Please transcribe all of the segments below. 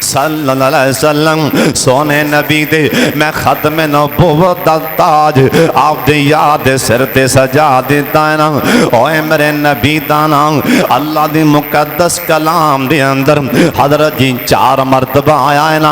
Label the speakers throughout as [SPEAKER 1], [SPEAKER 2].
[SPEAKER 1] صلی اللہ علیہ وسلم سونے نبی دے میں ختم نبوت دا تاج آپ دی یاد سر تے سجا دیتا ہے نا۔ اوے میرے نبی دا نام اللہ دی مقدس کلام دے اندر حضرت جی 4 مرتبہ آیا ہے نا۔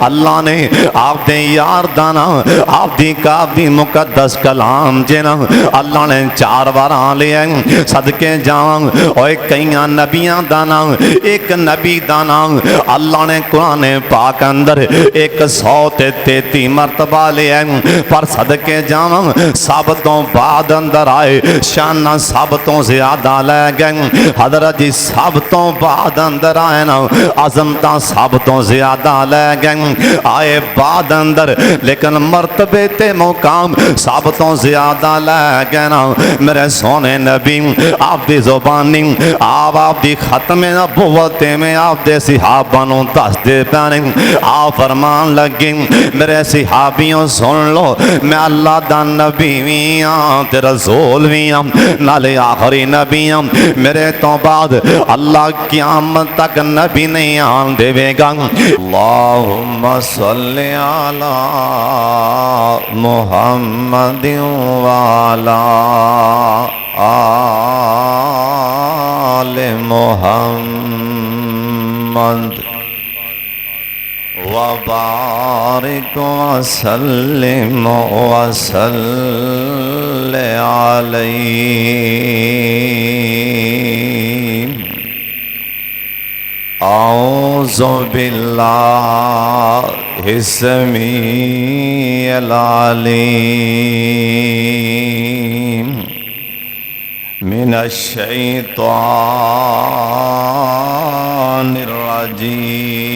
[SPEAKER 1] اللہ نے آپ دے یار دا نام آپ دی کعبہ مقدس کلام جے نا اللہ نے 4 بار آن لیا صدقے جان۔ اوے کئیاں نبیاں دا نام ایک نبی دا نام اللہ نے قرآن پاک اندر 133 مرتبہ لیا پر صدقے جان سب تو بعد اندر آئے شانہ سب تو زیادہ لے گئے حضرت جی سب تو بعد اندر آئے نا عظمتاں سب تو زیادہ لے گئے آئے بعد اندر لیکن مرتبے تے مقام سب تو زیادہ لے گئے نا۔ میرے سونے نبی آپ دی زبانی آپ دی ختم نبوت میں آپ دے صحابہ نو دس دے پیانے آپ فرمان لگے میرے صحابیوں سن لو میں اللہ دا نبی ویاں تے رسول ویاں نالے آخری نبی ہوں میرے تو بعد اللہ قیامت تک نبی نہیں آن دے گا۔ اللہم صلی علی محمد وعلی آل محمد وبارک وسلم وصل علیہ۔ اعوذ باللہ السمیع العلیم من الشیطان الرجیم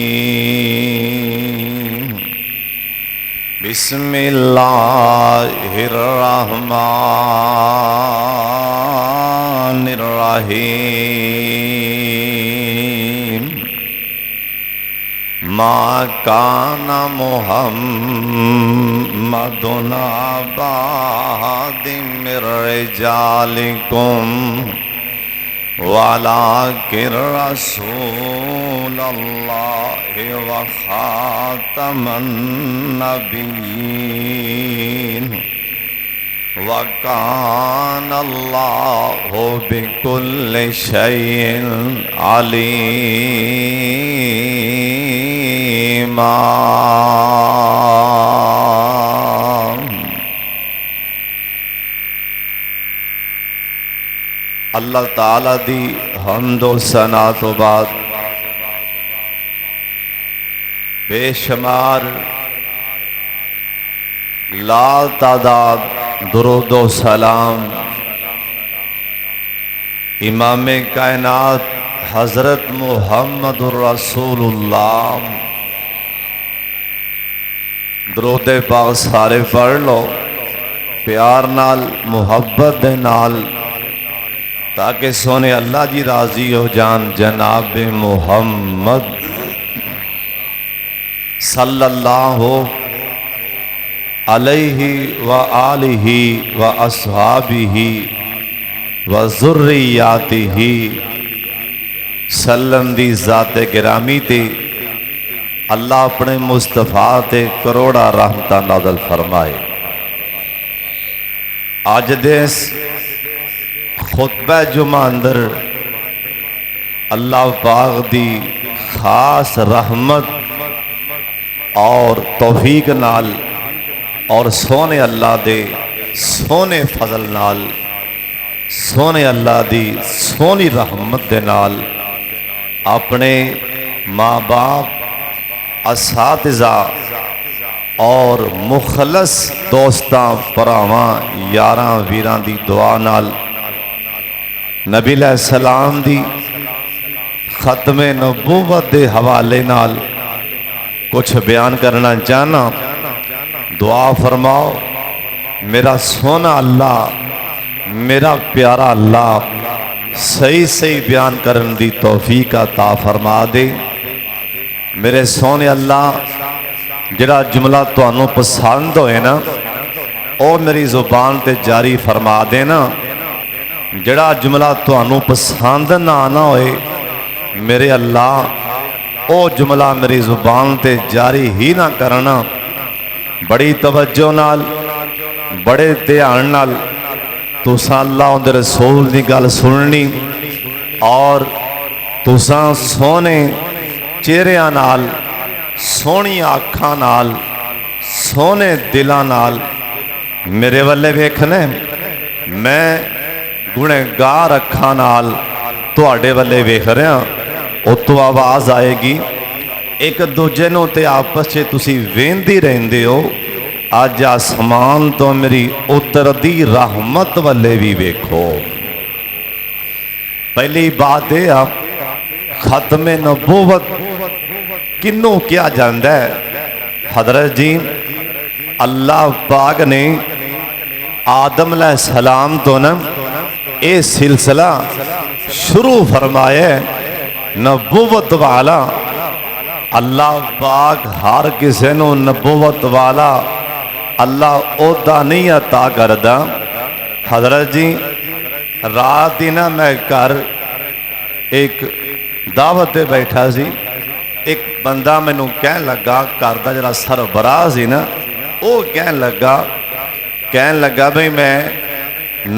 [SPEAKER 1] بسم اللہ الرحمن الرحیم۔ ما کان محمد ابا احد من رجالکم ولکن رسول اللہ وخاتم النبیین وَكَانَ اللَّهُ بِكُلِّ شَيْءٍ عَلِيمًا۔ اللہ تعالیٰ دی حمد و ثنا تو بعد بے شمار لا تعداد درود و سلام امام کائنات حضرت محمد الرسول اللہ درود پاک سارے پڑھ لو پیار نال محبت دے نال تاکہ سونے اللہ جی راضی ہو جان جناب محمد صلی اللہ علیہ وآلہ واصحابہ وذریاتہ سلم دی ذات گرامی تے اللہ اپنے مصطفیٰ تے کروڑا رحمتہ نازل فرمائے۔ آج دیس خطبہ جمعہ اندر اللہ پاک دی خاص رحمت اور توفیق نال اور سونے اللہ دے سونے فضل نال سونے اللہ دی سونی رحمت دے نال اپنے ماں باپ اساتذہ اور مخلص دوستاں پراواں یاراں ویراں دی دعا نال نبی علیہ السلام دی ختم نبوت دے حوالے نال کچھ بیان کرنا چاہنا۔ دعا فرماؤ میرا سونا اللہ میرا پیارا اللہ صحیح صحیح بیان کرن دی توفیق عطا فرما دے۔ میرے سونے اللہ جڑا جملہ تو انہوں پسند ہوئے نا او میری زبان تے جاری فرما دینا، جڑا جملہ تو انہوں پسند نہ آنا ہوئے میرے اللہ او جملہ میری زبان تے جاری ہی نہ کرنا، بڑی توجہ نال بڑے دھیان نال تساں اللہ دے رسول دی گل سننی، اور تساں سونے چہریاں نال، سونی آنکھاں نال، سونے دلاں نال میرے والے ویکھنے۔ میں گنہگار اکھاں نال تواڈے والے ویکھ رہا، اتوں آواز آئے گی، ایک دوجے نوں تے آپس وچ تسی ویندی رہندے ہو، اج آسمان تو میری اتردی رحمت والے بھی ویکھو۔ پہلی بات یہ آ، ختم نبوت کنوں کیا جاندا ہے؟ حضرت جی اللہ پاک نے آدم علیہ السلام تو نا یہ سلسلہ شروع فرمایا ہے نبوت والا۔ اللہ پاک ہر کسی نو نبوت والا اللہ عہدہ نہیں عطا کردا۔ حضرت جی رات ہی نا میں گھر ایک دعوت پہ بیٹھا سی، ایک بندہ مینوں کہن لگا، گھر دا جڑا سربراہ سی نا، وہ کہن لگا بھئی میں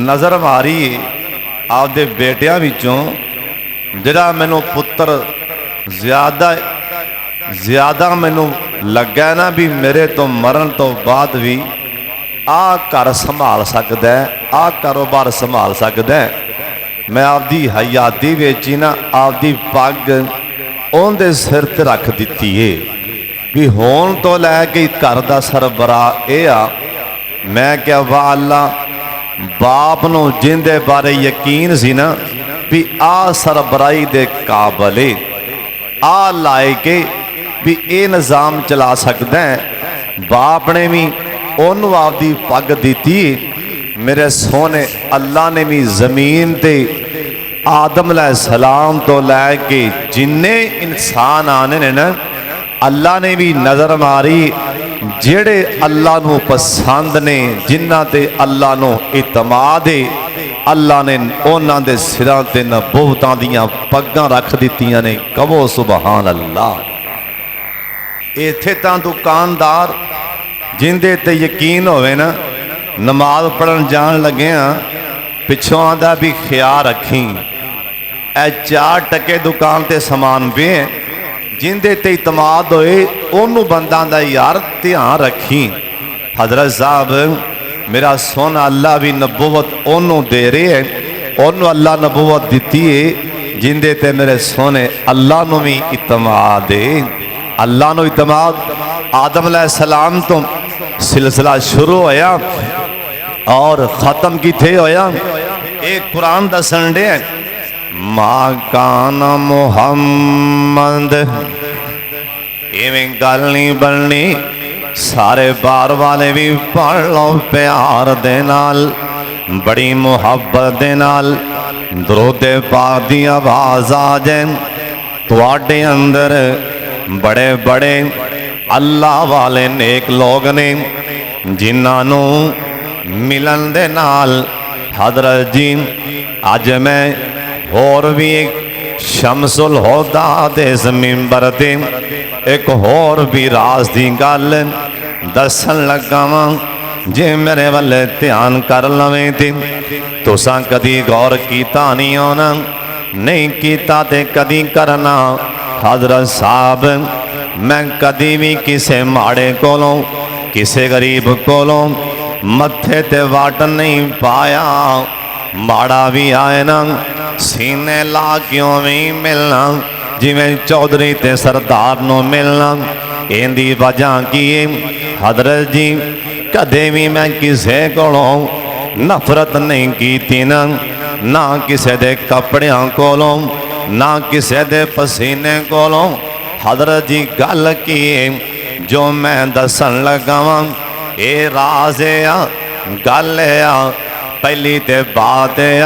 [SPEAKER 1] نظر ماری آپ دے بیٹیاں وچوں جڑا مینوں پتر زیادہ مینوں لگا نا بھی میرے تو مرن تو بعد بھی آ گھر سنبھال سکدا ہے، آ کاروبار سنبھال سکدا ہے۔ میں آپ دی حیاتی ویچی نا آپ دی پگ اون دے سر تے رکھ دیتی ہے بھی ہون تو لے کے گھر دا سربراہ اے آ۔ میں کیا واہ اللہ، باپ نو جن دے بارے یقین سی نا بھی آ سربراہی دے قابلے آ لائے کے بھی اے نظام چلا سکدا ہے، باپ نے بھی انہوں آپ دی پگ دیتی۔ میرے سونے اللہ نے بھی زمین تے آدم علیہ السلام تو لے کے جننے انسان آنے نے نا اللہ نے بھی نظر ماری، جڑے اللہ نو پسند نے، جنہ تے اللہ نو اعتماد ہے، اللہ نے اونا دے سراں تے نبوتاں دیاں پگاں رکھ دیتیاں نے۔ کہو سبحان اللہ۔ ایتھے تاں دکاندار جن دے تے یقین ہوئے نا، نماز پڑھن جان لگے ہاں پچھوں آدھا بھی خیال رکھیں، اے 4 ٹکے دکان تے سامان پہ ہیں، جن دے تے اعتماد ہوئے انہوں بندہ دا یار دھیان رکھیں۔ حضرت صاحب میرا سونا اللہ بھی نبوت انہوں دے رہے ہیں، انہوں اللہ نبوت دیتی ہے جن دے تے میرے سونے اللہ نو بھی اعتماد ہے۔ اللہ نو اعتماد آدم علیہ السلام تو سلسلہ شروع ہویا اور ختم کی تھے ہویا۔ ایک قرآن دا سنڈے ہیں، ما کان محمد، ایویں گل نہیں بننی، سارے بار والے بھی پڑھ لو پیار دے نال، بڑی محبت دے نال، درود پاک دی آواز آ جائیں تواڈے اندر۔ بڑے بڑے اللہ والے نیک لوگ نے جنہاں نو ملن دے نال حضرت جی اج میں اور بھی ایک شمس الہدا دے منبر تے ایک اور بھی راز دی گل دسن لگا واں، جے میرے والے دھیان کر لویں تے تساں کدی غور کیتا نہیں ہونا، نہیں کیتا تے کدی کرنا۔ حضرت صاحب میں کدی بھی کسے ماڑے کولوں کسے غریب کولوں متھے تے واٹ نہیں پایا، ماڑا بھی آئے نا سینے لا کیوں بھی ملنا، جی میں چودھری تے سردار نو ملنا۔ ایندی وجہ کی حضرت جی کدے بھی میں کسے کولوں نفرت نہیں کیتی نا، نہ کسے دے کپڑیاں کولوں نہ کسے دے پسینے کولوں۔ حضرت جی گل کی جو میں دسن لگا واں اے راز ہے، گل ہے، پہلی تے بات ہے،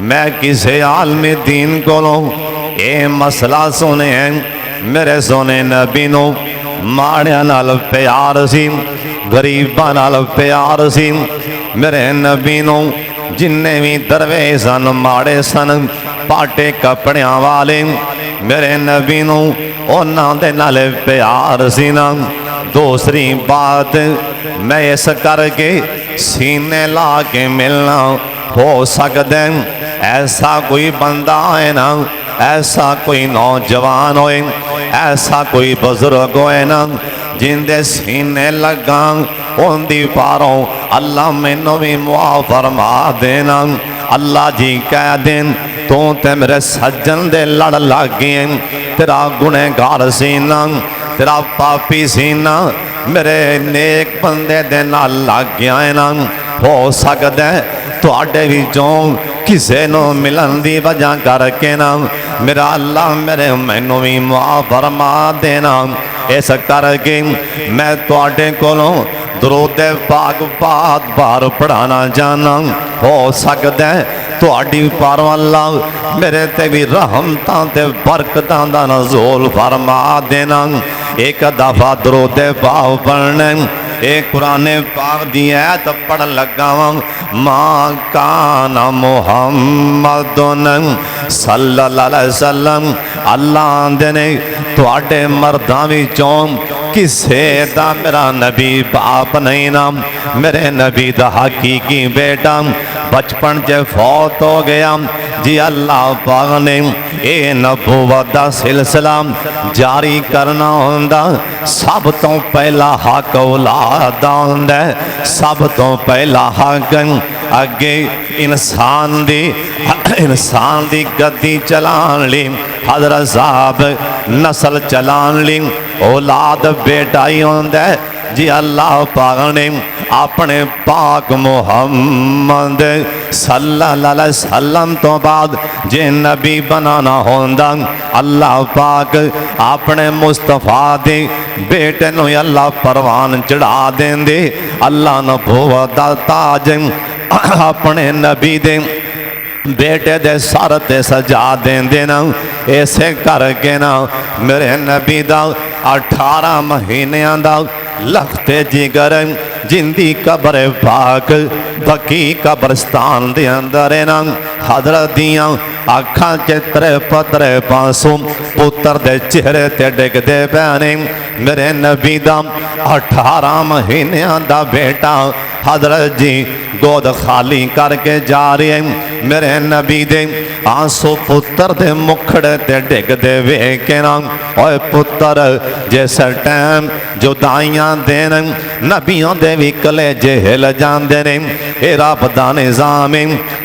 [SPEAKER 1] میں کسے عالم دین کولوں اے مسئلہ سنے میرے سونے نبی نو ماڑیاں نال پیار سی، غریباں نال پیار سی۔ میرے نبی نو جننے بھی درویش سن ماڑے سن پاٹے کپڑیاں والے میرے نبی نو انہاں دے نال پیار سی نا دوسری بات میں اس کر کے سینے لا کے ملنا ہو سکتا ہے ایسا کوئی بندہ ہے نا ایسا کوئی نوجوان ہوئے ایسا کوئی بزرگ ہوئے نا جن دے سینے لگاں ان دی پاروں اللہ مینوں بھی معاف فرما دینا اللہ جی کہہ دین تو تے میرے سجن دے لڑ لگ گئے تیرا گنہگار سینا تیرا پاپی سینا میرے نیک بندے دے نال لگ گیا ہے نا ہو سکتا ہے تو آڈے بھی جوں کسے نو ملن دی وجہ کر کے نا میرا اللہ میرے مینوں بھی معاف فرما دینا اس کر کے میں تو آڈے کولوں درود پاک بات بار پڑھانا جانا ہو سکتا ہے تو آڈی پارو اللہ میرے تے بھی رحمتاں تے برکتاں دا نزول فرما دینا ایک دفعہ درود پاک پڑھنے ایک قرآن پاک دی آیت پڑھ لگا ما کان محمد صلی اللہ علیہ وسلم اللہ دینے تو آٹے مرداں بھی چون کسے دا میرا نبی باپ نہیں نا میرے نبی دا حقیقی بیٹا بچپن جے فوت ہو گیا جی اللہ پاک نے اے نبوت دا سلسلہ جاری کرنا ہوندا سب تو پہلا حق اولاد دا ہوندا سب تو پہلا حق اگے انسان دی گدی چلان لی حضرت صاحب نسل چلان لی اولاد بیٹا ہی ہوندا جی اللہ پاک نے اپنے پاک محمد صلی اللہ علیہ وسلم تو بعد جے نبی بنانا ہوندا اللہ پاک اپنے مصطفیٰ دے بیٹے نو اللہ پروان چڑھا دین دے اللہ نبوت دا تاج اپنے نبی دے بیٹے دے سر تے سجا دین دینا ایسے کر کے نا میرے نبی دا 18 مہینیاں دا لختے جگر جن دی قبر پاک بکی قبرستان دے اندر نا حضرت دیاں آکھاں چترے پترے پاسوں پتر دے چہرے تے ڈگ دے بیانے میرے نبی دا 18 مہینیاں دا بیٹا حضرت جی گود خالی کر کے جا رہے ہیں میرے نبی دے آنسو پتر دے مکھڑے تے ڈگ دے ویکے نا اوے پتر جیسے ٹائم جو دائیاں دین نبیوں دے بھی کلے جہل جان دینے اے رب دا نظام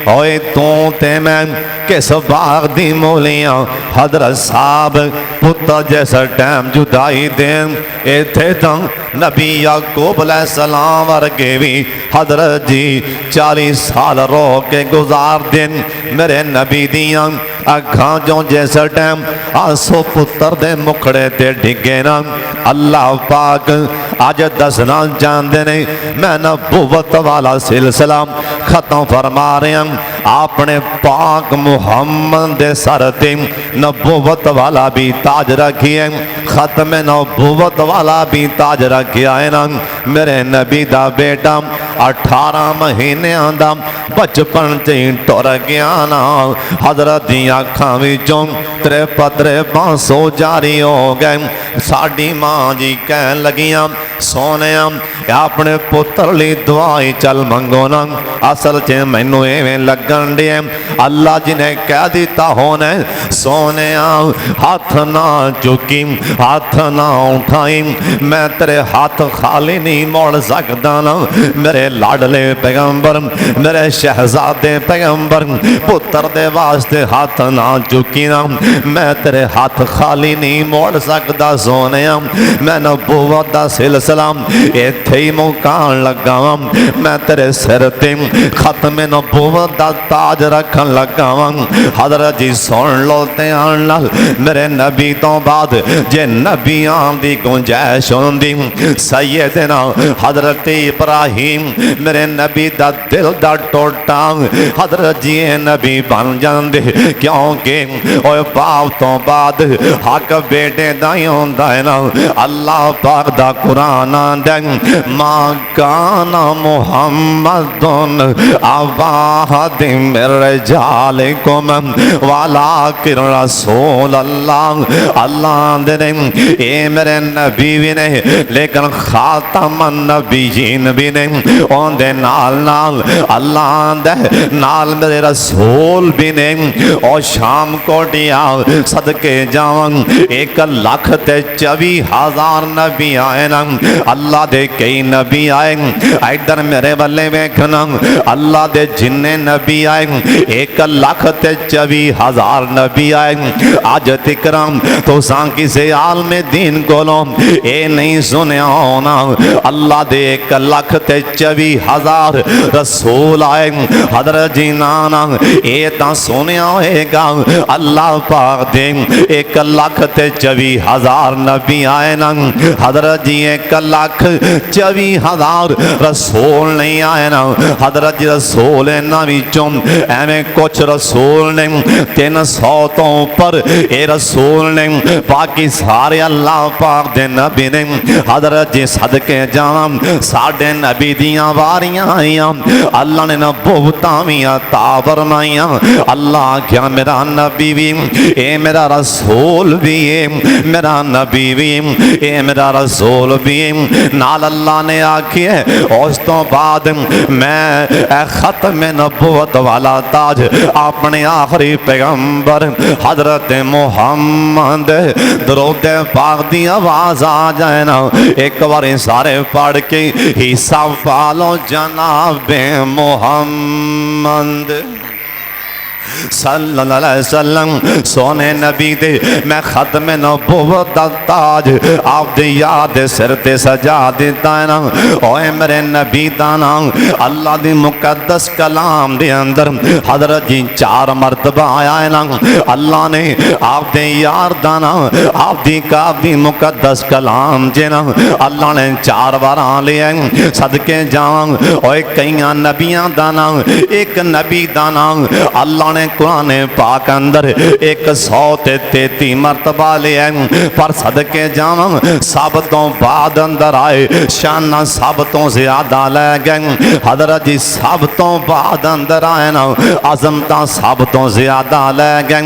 [SPEAKER 1] اوے تو تے میں کس باغ دی مولیاں حضرت صاحب پتر جیسے ٹائم جدائی دین اے تھے تا نبی یعقوب علیہ السلام ورگے بھی حضرت جی 40 سال رو کے گزار دن میرے نبی دیاں اکھاں جو جیسا ٹائم آنسو پتر دے مکھڑے تے ڈگے نا اللہ پاک آج دسنا جان دینے میں نبوت والا سلسلہ ختم فرما رہے ہیں اپنے پاک محمد دے سر تے نبوت والا بھی تاج رکھیے ختم نبوت والا بھی تاج رکھیا ہے نا میرے نبی دا بیٹا 18 مہینے آندہ بچپن چین ٹور گیا نا حضرت دیاں آنکھاں وچوں ترے پترے پانسو جاری ہو گئے ساڑی ماں جی کہن لگیاں سونیاں اپنے پتر لی دعائی چل منگو نا اصل چے مینو ایویں لگن دیئے اللہ جنہیں کہہ دیتا ہونے سونیاں ہاتھ نہ چکی ہاتھ نہ اٹھائیں میں تیرے ہاتھ خالی نہیں موڑ سکتا نا میرے لاڈلے پیغمبر میرے شہزادے پیغمبر پتر دے واسطے ہاتھ نہ چکی نا میں تیرے ہاتھ خالی نہیں موڑ سکتا سونیاں میں نبوت دا سلسلہ ایتھے ہی مکان لگا میں تیرے سر تے ختم نبوت دا تاج رکھن لگا حضرت جی سن لو تیان لال میرے نبی تو بعد جے نبیان دی گنجائش ہوندی سیدنا حضرت ابراہیم میرے نبی دا دل دا ٹوٹا حضرت جی نبی بن جاندے کیوں کیونکہ اوے باپ تو بعد حق بیٹے دا ہی ہوندا ہے نا۔ اللہ پاک دا قرآن آندا ہے ما کان محمد ابا احد من رجالکم ولکن رسول اللہ۔ اللہ آندے نے اے میرے نبی بھی نے لیکن خاتم النبیین بھی نے، اوندے نال نال اللہ آندا ہے نال میرے رسول بھی نے۔ اور شام کوٹیا صدقے جاواں 1,24,000 نبی آئے نا، اللہ دے کئی نبی آئے ادھر میرے بلے ویکھنا، اللہ دے جننے نبی آئے 1,24,000 نبی آئے۔ آج تکرام تو سان کسی عالم دین کولوں اے نہیں سنیا ہونا اللہ دے 1,24,000 رسول آئے۔ حضرت جی نانا اے تا سنیا ہوئے گا اللہ پاک دے 1,24,000 نبی آئے نا، حضرت جی 1,24,000 رسول نہیں آئے نا۔ حضرت جی رسول نبی چون ایمیں کچھ رسول نے 300 تو اوپر اے رسول نے، باقی سارے اللہ پاک دے نبی نے۔ حضرت جی صدقے جاواں ساڈے نبی دیاں واریاں آئیاں، اللہ نے نبوتاں بھی عطا فرمائیاں۔ اللہ کیا میرا نبی بھی اے میرا رسول بھی اے میرا نبی بھی اے میرا رسول بھی نال اللہ نے آکھی ہے اس تو بعد میں ختم نبوت والا تاج اپنے آخری پیغمبر حضرت محمد درود پاک دی آواز آ جائے نا ایک بار سارے پڑھ کے حصہ پالو جناب محمد صلی اللہ علیہ وسلم سونے نبی دے میں ختم نبوت دا تاج آپ دی یاد سر تے سجا دیتا ہے نا۔ اوے میرے نبی دا نام اللہ دی مقدس کلام دے اندر حضرت جی 4 مرتبہ آیا ہے نا۔ اللہ نے آپ دے یار دا نام آپ دی کعب دی مقدس کلام جے نا اللہ نے 4 بار آن لیا صدقے جاؤں۔ اوے کئیاں نبیاں دا نام ایک نبی دا نام اللہ نے قرآن پاک اندر 133 مرتبہ لیا پر صدقے جاواں ثابتوں بعد اندر آئے شانہ ثابتوں زیادہ لے گئے۔ حضرت جی ثابتوں بعد اندر آئے نا عظمتاں ثابتوں زیادہ لے گئے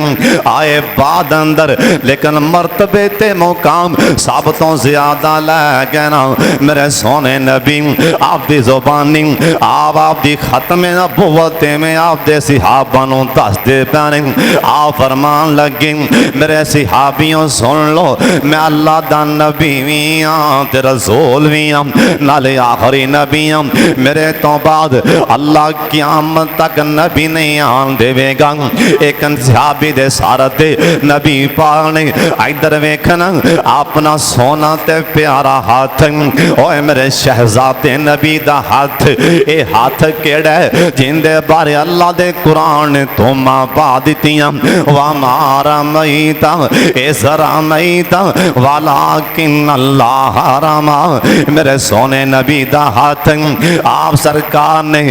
[SPEAKER 1] آئے بعد اندر لیکن مرتبے تے مقام ثابتوں زیادہ لے گئے نا۔ میرے سونے نبی آپ دی زبانی آپ دی ختم نبوت میں آپ دے صحابہ نو دس دے پیانے آپ فرمان لگے میرے صحابیوں سن لو میں اللہ دا نبی بھی ہاں تے رسول بھی ہاں نالے آخری نبی ہاں میرے تو بعد اللہ قیامت تک نبی نہیں آن دے وے گا۔ ایک صحابی دے سارت دے نبی پاک نے ادھر ویکھنا اپنا سونا تے پیارا ہاتھ اوے میرے شہزادے نبی دا ہاتھ اے ہاتھ کیڑا ہے جن دے بارے اللہ دے قرآن تو ماں پا دیتیاں وَمَا رَمَيْتَ إِذْ رَمَيْتَ وَلَكِنَّ اللَّهَ رَمَى۔ میرے سونے نبی دا ہاتھ آپ سرکار نے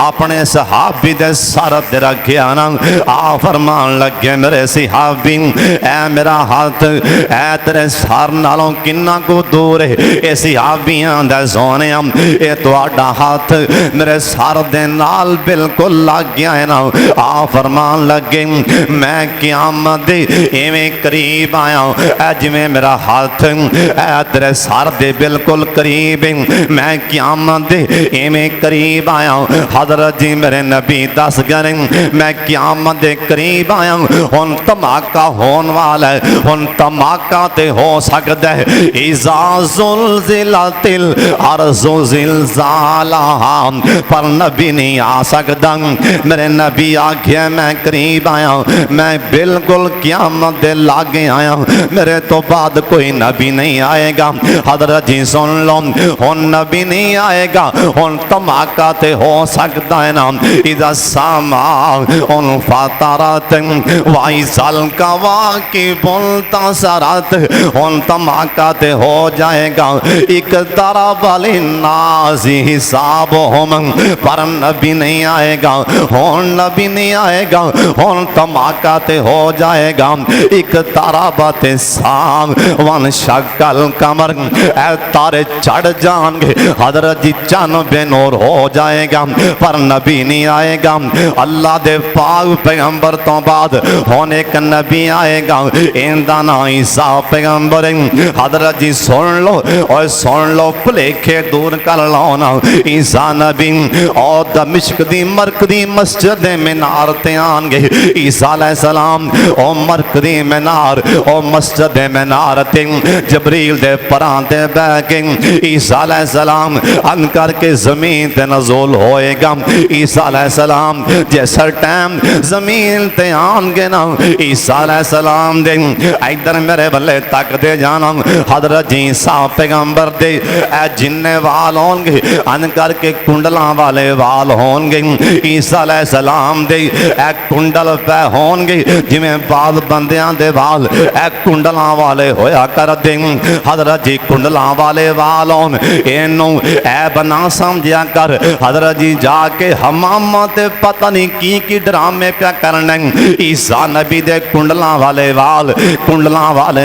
[SPEAKER 1] اپنے صحابی دے سر تے رکھیا نا آپ فرمان لگے میرے صحابی اے میرا ہاتھ اے تیرے سر نالوں کنا کو دور ہے اے صحابیاں دے سونے اے تواڈا ہاتھ میرے سر دے نال بالکل لگ گیا ہے نا آپ فرمان لگے میں قیامت دے ایویں قریب آیا اے جویں میرا ہاتھ اے تیرے سر دے بالکل قریب میں قیامت دے ایویں قریب آیا۔ حضرت جی میرے نبی دس گئے میں قیامت دے قریب آیا ہن دھماکہ ہون والا ہے ہن دھماکہ تے ہو سکدا ہے اذا زلزلت الارض زلزالها پر نبی نہیں آ سکدا۔ میرے نبی آکھیا میں قریب آیا میں بالکل قیامت دے لاگے آیا میرے تو بعد کوئی نبی نہیں آئے گا۔ حضرت جی سن لو ہن نبی نہیں آئے گا ہن دھماکہ تے ہو سکتا ہے نا اذا السماء انفطرت واذا الکواکب انتثرت ہن دھماکہ تے ہو جائے گا اقترب للناس حسابهم پر نبی نہیں آئے گا ہن نبی نہیں آئے گا گا ہن دھماکہ تے ہو جائے گا ایک تارا باتے سام ون شکل کمر اے تارے چڑھ جان گے حضرت جی چن بے نور ہو جائے گا پر نبی نہیں آئے گا اللہ دے پاک پیغمبر تو بعد ہن ایک نبی آئے گا ایندا نا عیسیٰ پیغمبر حضرت جی سن لو اور سن لو پلیکھے دور کر لو نا عیسیٰ نبی اور دمشق دی مرکزی مسجد منار تے آن گے عیسیٰ علیہ السلام او مرکزی منار او مسجد منار تے جبریل دے پران دے بہ کے عیسیٰ علیہ السلام ان کر کے زمین تے نزول ہوئے گا عیسیٰ علیہ السلام جیسا ٹائم زمین تے آن گے نا عیسیٰ علیہ السلام دے ایدر میرے بلے تک دے جانا حضرت عیسیٰ پیغمبر دے اے جننے وال ہون گے ان کر کے کنڈلاں والے وال ہون گے عیسیٰ علیہ السلام دے اے کنڈل پہ ہون گے جمیں بعض بندیاں دے وال اے کنڈلاں والے ہویا کر دیں حضرت جی کنڈلاں والے وال ہون اینوں اے بنا سمجھیا کر حضرت جی جا کے حمامہ تے پتہ نہیں کی ڈرامے پہ کرنے عیسیٰ نبی دے کنڈلاں والے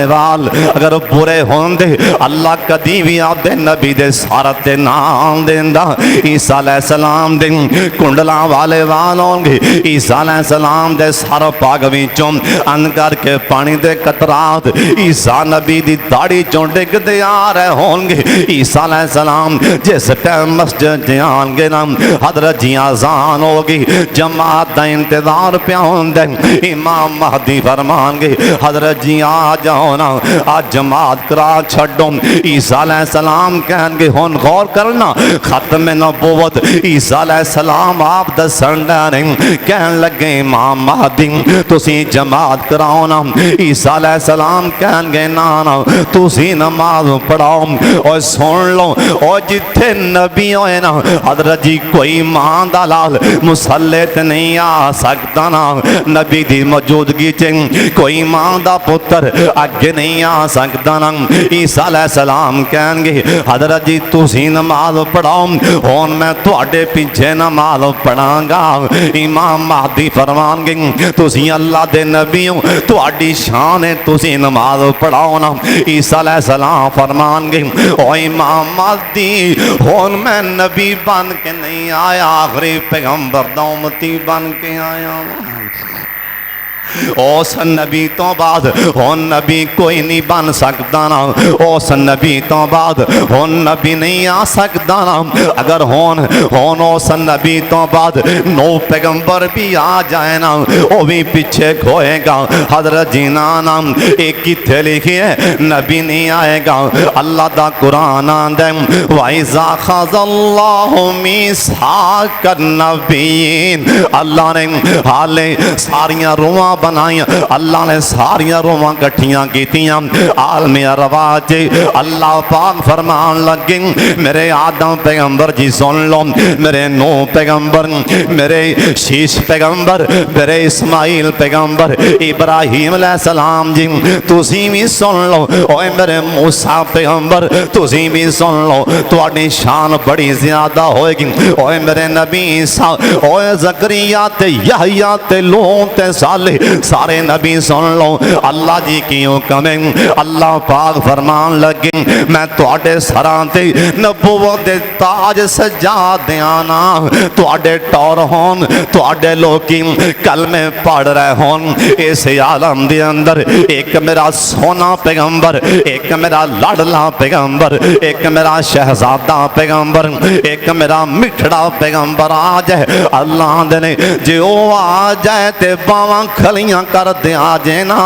[SPEAKER 1] وال اگر برے ہون دے اللہ کدی بھی آپ دے نبی دے سارت دے نام دیندہ عیسیٰ علیہ السلام دے کنڈلاں والے وال ہون گے عیسیٰ علیہ السلام دے سار پاگ وچوں ان کر کے پانی دے قطرات عیسیٰ نبی دی داڑھی چوں ڈگ دے آ رہے ہون گے عیسیٰ علیہ السلام جس ٹائم مسجد جان گے نا حضرت جی آزان ہوگی جماعت دا انتظار پہ ہون دے امام مہدی فرمان گے حضرت جی آ جاؤ نا آج جماعت کرا چھڑوں عیسیٰ علیہ السلام کہن گے ہون غور کرنا ختم نبوت عیسیٰ علیہ السلام آپ دسن ڈریں کہن لگے امام مہدی تسی جماعت کراؤ نا عیسیٰ علیہ السلام کہن گے نانا تسی نماز پڑھاؤ اور سن لو اور جتھے نبی ہوئے نا حضرت جی کوئی ماں دا لال مسلط نہیں آ سکتا نا نبی دی موجودگی چیں کوئی ماں دا پتر اگے نہیں آ سکتا نا عیسیٰ علیہ السلام کہن گے حضرت جی تسی نماز پڑھاؤ ہون میں تواڈے پیچھے نماز پڑھاں گا امام مہدی فرمان گے تسی اللہ دے نبیوں تواڈی شان ہے تسی نماز پڑھاؤ نا عیسیٰ علیہ السلام فرمان گے او امام مہدی ہون میں نبی بن کے نہیں آیا آخری پیغمبر دا امتی بن کے آیا اس نبی تو بعد ہون نبی کوئی نہیں بن سکتا نا اس نبی تو بعد ہون نبی نہیں آ سکتا نا اگر ہون اس نبی تو بعد نو پیغمبر بھی آ جائے نا وہ بھی پیچھے کھوئے گا حضرت جی نانا ایک ہی تھے لکھی ہے نبی نہیں آئے گا اللہ دا قرآن آندے وَإِذَا خَذَ اللَّهُ مِيثَاقَ النَّبِيِّينَ اللہ نے حالے ساریاں رواں بنائیاں اللہ نے ساریاں رواں گٹھیاں کیتیاں عالم رواج اللہ پاک فرمان لگیں میرے آدم پیغمبر جی سن لو میرے نو پیغمبر میرے شیش پیغمبر میرے اسماعیل پیغمبر ابراہیم علیہ السلام جی تسی بھی سن لو اوے میرے موسیٰ پیغمبر تسی بھی سن لو تواڈی شان بڑی زیادہ ہوئے گی اوے میرے نبی عیسیٰ اوے زکریا تے یحییٰ تے لوط تے صالح سارے نبی سن لو اللہ جی کیوں کمیں اللہ پاک فرمان لگیں میں تواڈے سراں تے نبوت دے تاج سجا دیانا تواڈے ٹور ہون تواڈے لوکی کلمے پڑھ رہے ہون اس عالم دے اندر ایک میرا سونا پیغمبر ایک میرا لاڈلا پیغمبر ایک میرا شہزادہ پیغمبر ایک میرا مٹھڑا پیغمبر آ جائے اللہ دے جے او آ جائے تے باواں کھلیاں کر دے آ جائے نا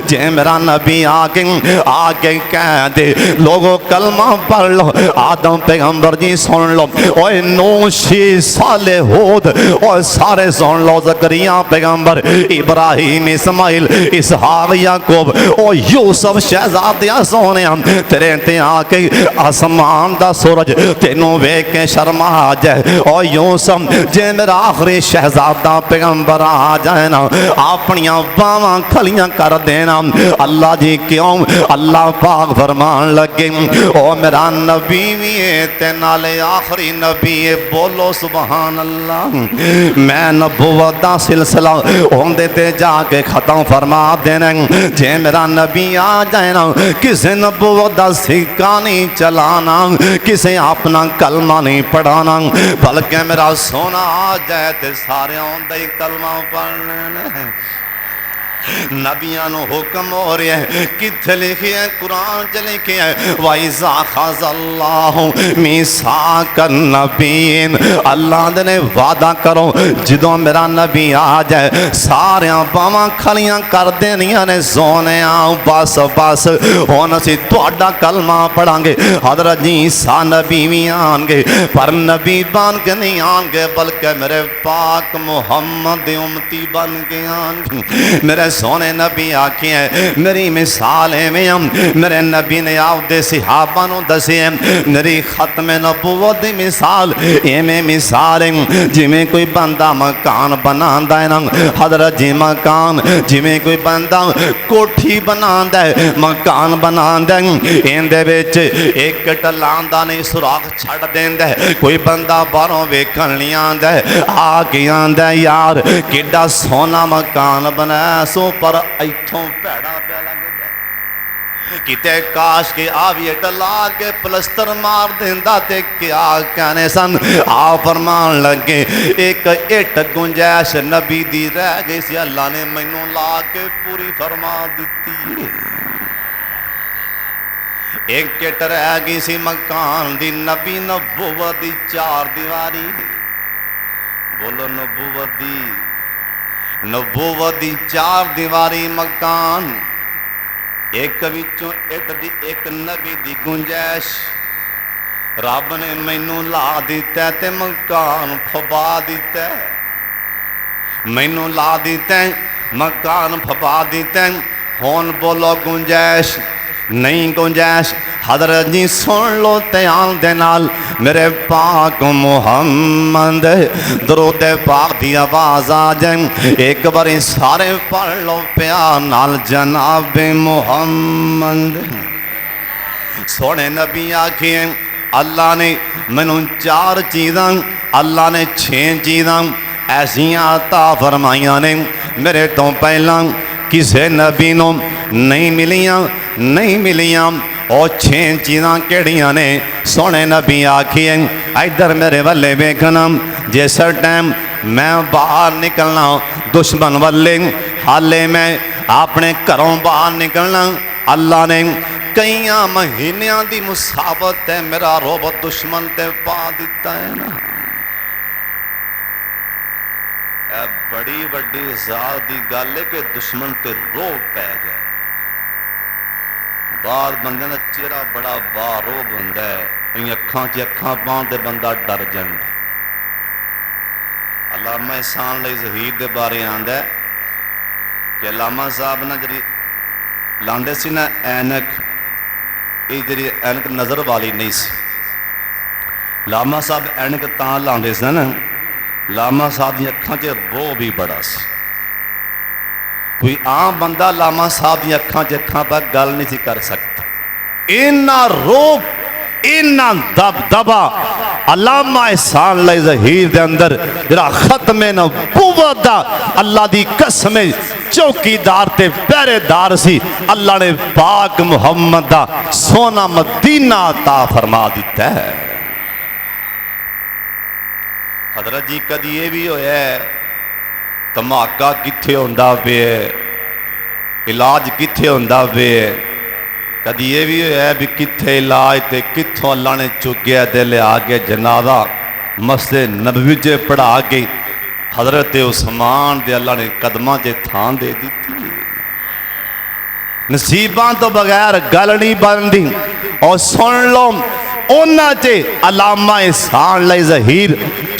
[SPEAKER 1] جے میرا نبی آگے کہہ دے لوگوں کلمہ پڑھ لو آدم پیغمبر جی سن لو اوہ نو شی صالح ہود اوہ سارے سن لو زکریا پیغمبر ابراہیم اسماعیل اسحاق یعقوب اوہ یوسف شہزادیاں سونے تیرے تے آکے آسمان دا سورج تینوں وے کے شرما جائے اوہ یوسف جے میرا آخری شہزادہ پیغمبر آ جائے نا اپنے اپنیاں باواں کھلیاں کر دینا۔ اللہ جی کیوں؟ اللہ پاک فرمان لگے او میرا نبی بھی ہے تے نالے آخری نبی ہے، بولو سبحان اللہ۔ میں نبوت دا سلسلہ ہوندے تے جا کے ختم فرما دینا، جے میرا نبی آ جائے نا کسے نبوت دا سکہ نہیں چلانا، کسے اپنا کلمہ نہیں پڑھانا، بلکہ میرا سونا آ جائے تے سارے ہوندے ہی کلمہ پڑھنے۔ نبیانو حکم ہو رہے ہیں، کتھے لکھی ہے؟ قرآن چ لکھی ہے وَإِذَا أَخَذَ اللَّهُ مِيثَاقَ النَّبِيِّينَ، اللہ نے وعدہ کرو جدوں میرا نبی آ جائے ساریاں باواں کھلیاں کر دینیاں نے، سونے آؤ بس بس ہن اسی تہاڈا کلمہ پڑھاں گے۔ حضرت عیسیٰ نبی بھی آن گے، پر نبی بن کے نہیں آن گے بلکہ میرے پاک محمد امتی بن کے آن گے۔ میرے سونے نبی آکھی ہیں میری مثال میں میرے نبی نے آپ دے صحابہ نو دسی ہے، میری ختم نبوت دی مثال ایویں مثال ہے جویں کوئی بندہ مکان بناندا ہے نا، حضرت جی مکان جویں کوئی بندہ کوٹھی بناندا ہے، مکان بناندا ہے، ایندے وچ ایک ٹلان دا نہیں سوراخ چھڑ دیندا ہے، کوئی بندہ باہروں ویکھن نہیں آندا ہے، آ کے آندا ہے یار کیڈا سونا مکان بنایا سو پر ایتھوں پیڑا پیا لگدا ہے، کتے کاش کے آویے ٹلا کے پلستر مار دیندا تے کیا کہنے سن۔ آپ فرمان لگے ایک اٹ گنجائش نبی دی رہ گئی سی، اللہ نے مینوں لا کے پوری فرما دتی۔ ایک اٹ رہ گئی سی مکان دی، نبی نبوت دی چار دیواری، بولو نبوت دی چار دیواری مکان، ایک وچوں اٹ دی ایک نبی دی گنجائش، رب نے مینوں لا دیتا تے مکان پھبا دیتا، مینوں لا دیتا مکان پھبا دیتا، ہون بولو گنجائش نہیں گنجائش؟ حضرت جی سن لو تیان دے نال میرے پاک محمد درود پاک دی آواز آ جائیں، ایک باری سارے پڑھ لو پیار نال جناب محمد۔ سونے نبی آکھیں اللہ نے مینوں چار چیزاں، اللہ نے 6 چیزاں ایسیاں عطا فرمائیاں نے میرے تو پہلا کسے نبی نو نہیں ملیاں۔ اور 6 چیزاں کیڑیاں نے؟ سونے نبی آکھیے ادھر میرے والے ویکھنا، جس ٹائم میں باہر نکلنا دشمن والے، حالے میں اپنے گھروں باہر نکلنا، اللہ نے کئی مہینیاں دی مسابت ہے میرا روب دشمن تے پا دیتا ہے نا۔ اے بڑی وڈی ذات دی گل ہے کہ دشمن تے روب پہ جائے۔ بعض بندے دا چہرہ بڑا باروب ہوندا ہے، ان اکھاں چ اکھاں پاؤں تے بندہ ڈر جاندا۔ علامہ احسان علی ظہیر دے بارے آندا ہے کہ علامہ صاحب نا جڑی لاندے سی نا اینک، یہ جڑی اینک نظر والی نہیں سی، علامہ صاحب اینک تاں لاندے سی نا، علامہ صاحب دی اکھاں چ رو بھی بڑا سی، کوئی عام بندہ علامہ صاحب دی اکھاں چ اکھاں پر گل نہیں سی کر سکتا۔ اینا روب اینا دبدبا علامہ احسان علی ظہیر دے اندر جڑا ختم نبوت دا اللہ دی قسم چوکی دار تے پہرے دار سی، اللہ نے پاک محمد دا سونا مدینہ عطا فرما دیتا ہے۔ حضرت جی کدی یہ بھی ہویا ہے دھماکہ کتھے ہوندا پے، علاج کتھے ہوندا پے، کدی یہ بھی ہویا ہے بھی کتھے علاج تے کتھوں اللہ نے چگیا تے لیا کے جنازہ مسجد نبوی چ پڑھا کے حضرت عثمان دے اللہ نے قدماں چ تھان دے دیتی۔ نصیباں تو بغیر گل نہیں بندی۔ اور سن لو ਉਹਨਾਂ 'ਚ ਅਲਾਮਾ ਇਹਸਾਨ ਲਈ ਜ਼ਹੀਰ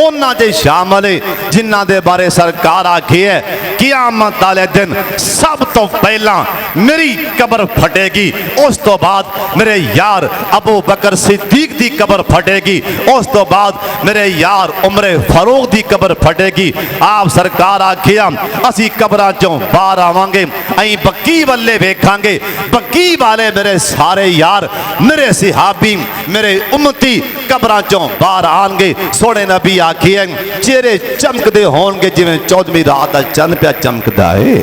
[SPEAKER 1] ਉਹਨਾਂ 'ਚ ਸ਼ਾਮਲ ਹੈ ਜਿਨ੍ਹਾਂ ਦੇ ਬਾਰੇ ਸਰਕਾਰ ਆਖੀ ਹੈ ਕਿਆਮਤ ਵਾਲੇ ਦਿਨ ਸਭ ਤੋਂ ਪਹਿਲਾਂ ਮੇਰੀ ਕਬਰ ਫਟੇਗੀ, ਉਸ ਤੋਂ ਬਾਅਦ ਮੇਰੇ ਯਾਰ ਅਬੂ ਬਕਰ ਸਿੱਦੀਕ ਦੀ ਕਬਰ ਫਟੇਗੀ, ਉਸ ਤੋਂ ਬਾਅਦ ਮੇਰੇ ਯਾਰ ਉਮਰ ਫਾਰੂਕ ਦੀ ਕਬਰ ਫਟੇਗੀ। ਆਪ ਸਰਕਾਰ ਆਖਿਆ ਅਸੀਂ ਕਬਰਾਂ ਚੋਂ ਬਾਹਰ ਆਵਾਂਗੇ, ਅਸੀਂ ਬੱਕੀ ਵੱਲੇ ਵੇਖਾਂਗੇ, ਬੱਕੀ ਵਾਲੇ ਮੇਰੇ ਸਾਰੇ ਯਾਰ ਮੇਰੇ ਸਿਹਾਬੀ ਮੇਰੇ ਉਮਤੀ ਕਬਰਾਂ ਚੋਂ ਬਾਹਰ ਆਣਗੇ। ਸੋਹਣੇ ਨਬੀ ਆਖਿਆ ਚਿਹਰੇ ਚਮਕਦੇ ਹੋਣਗੇ ਜਿਵੇਂ 14ਵੀਂ ਰਾਤ ਦਾ ਚੰਨ ਪਿਆ ਚਮਕਦਾ ਏ।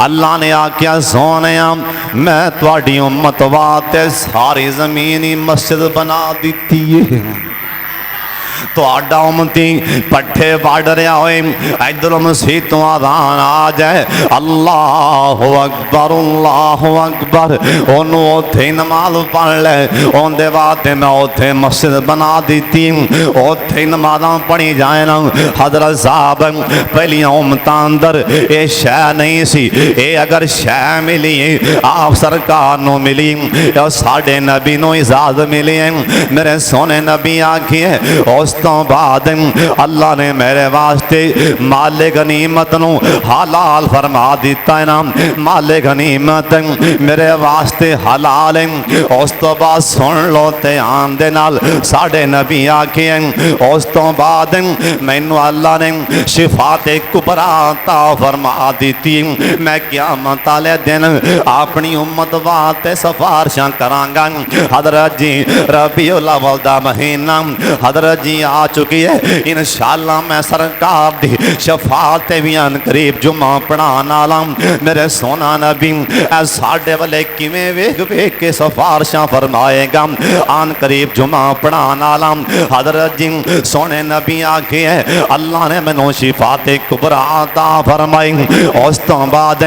[SPEAKER 1] اللہ نے آکیا سونے میں تواڈی امت واسطے ساری زمین ہی مسجد بنا دیتی ہے تو آڈا امتی پٹھے باڑ رہا ہوئے ادھر مسیح تو آذان آ جائے اللہ اکبر انہوں اوتھے نماز پڑھ لے ان دے باتے میں اوتھے مسجد بنا دیتی اوتھے نمازاں پڑھی جائیں نا حضرت صاحب پہلی امتاں اندر اے شے نہیں سی اے اگر شے ملی آپ سرکار نو ملی یا ساڑھے نبی نو اجازت ملی میرے سونے نبی آکھئے اس تو بعد اللہ نے میرے واسطے مال غنیمت نو حلال فرما دیتا ہے نا مال غنیمت میرے واسطے حلال ہے اس تو بعد سن لو دھیان دے نال ساڈے نبی آکھے اس تو بعد مینوں اللہ نے شفاعت کبریٰ عطا فرما دیتی میں قیامت والے دن اپنی امت واسطے سفارشاں کراں گا حضرت جی ربیع الاول دا مہینہ حضرت جی آ چکی ہے انشاءاللہ میں سرکار دی شفاعت بھی ان قریب جمعہ پڑھانا لام میرے سونا نبی اے ساڑھے والے کیویں ویکھ ویکھ کے سفارشاں فرمائے گا ان قریب جمعہ پڑھانا لام حضرت جی سونے نبی آکھے ہے اللہ نے مینوں شفاعت کبریٰ عطا فرمائی اس تو بعد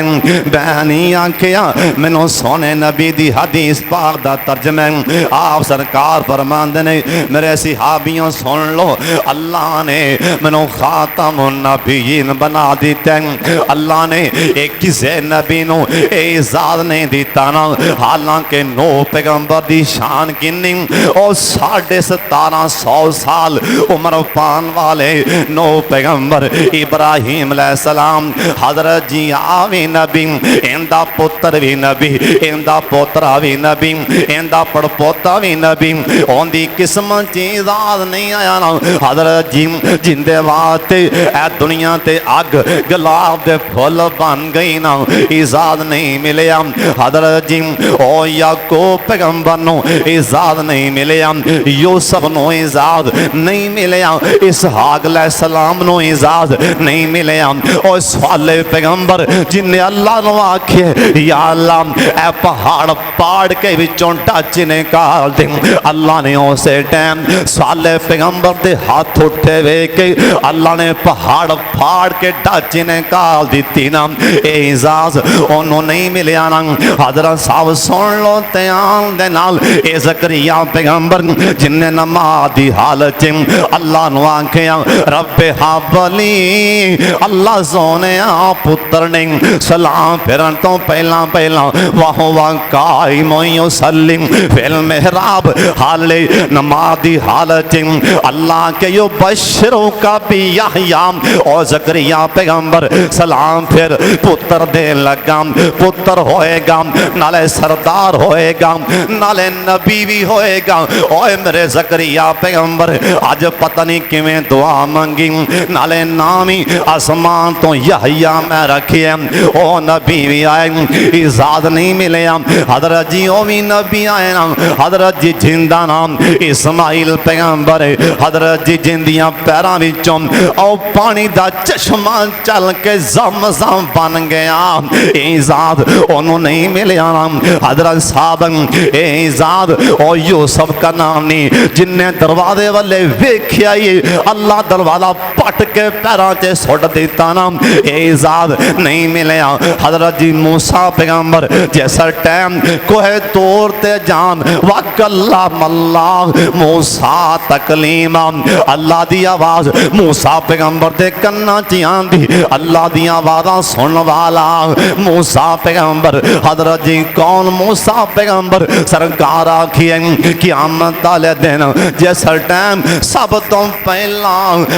[SPEAKER 1] بہنی آکھے مینوں سونے نبی دی حدیث پاک دا ترجمہ آپ سرکار فرماندے نے میرے صحابیوں سن لو اللہ نے منو خاتم النبیین بنا دیتے ہیں اللہ نے ایک کسے نبی نو اعزاز نہیں دیتا نا حالانکہ نو پیغمبر دی شان کنی اور 1750 سال عمر پان والے نو پیغمبر ابراہیم علیہ السلام حضرت جی آوی نبی اندہ پتر بھی نبی اندہ پوترہ بھی نبی اندہ پڑپوتا بھی نبی اندی قسم چیزاز نہیں آیا نا حضرت جی جندے واسطے اے دنیا تے اگ گلاب دے پھول بن گئی نا اجازت نہیں ملیا حضرت جی او یعقوب پیغمبر نو اجازت نہیں ملیا یوسف نو اجازت نہیں ملیا اسحاق علیہ السلام نو اجازت نہیں ملیا او صالح پیغمبر جن نے اللہ نو آکھے یا اللہ اے پہاڑ پاڑ کے وچوں ٹچ نکال دے اللہ نے اسے ٹائم صالح پیغمبر دے ہاتھ اٹھے وے کہ اللہ نے پہاڑ پھاڑ کے ٹچ نکال دیتی نا اعزاز انہوں نہیں ملیا نا حضرت صاحب سن لو دھیان دے نال اے زکریا پیغمبر جن نے نماز دی حالت اللہ نو آکھے رب حبلی اللہ سونے پتر نے سلام پھرن تو پہلا وہو قائم یسلم فی المحراب حال نماز دی حالت اللہ کے یو بشروں کا بھی یحییٰ اور زکریا پیغمبر سلام پھر پتر دے لگا پتر ہوئے گا نالے سردار ہوئے گا نالے نبی بھی ہوئے گا اوے میرے زکریا پیغمبر آج پتہ نہیں کیویں دعا مانگی نالے نامی آسمان تو یحییٰ میں رکھے او نبی بھی آئے اجازت نہیں ملے حضرت جی او بھی نبی آئے حضرت جی جندہ نام اسماعیل پیغمبر حضرت جی جندیاں پیراں وچوں او پانی دا چشمہ چل کے زمزم بن گیا اعزاز انہوں نہیں ملیا حضرت صاحب اعزاز او یوسف کا نام نہیں جن نے دروازے والے ویکھیا اللہ دروازہ پٹ کے پیراں تے سٹ دیتا نا اعزاز نہیں ملیا حضرت جی موسیٰ پیغمبر جیسا ٹائم کوہ طور تے جان وَكَلَّمَ اللَّهُ موسیٰ تکلیم اللہ دی آواز موسیٰ پیغمبر دے کنا چیان دی اللہ دی آوازاں سن والا موسیٰ پیغمبر حضرت جی کون موسیٰ پیغمبر سرکار آکھئے قیامت والے دن جیسا ٹائم سب تو پہلا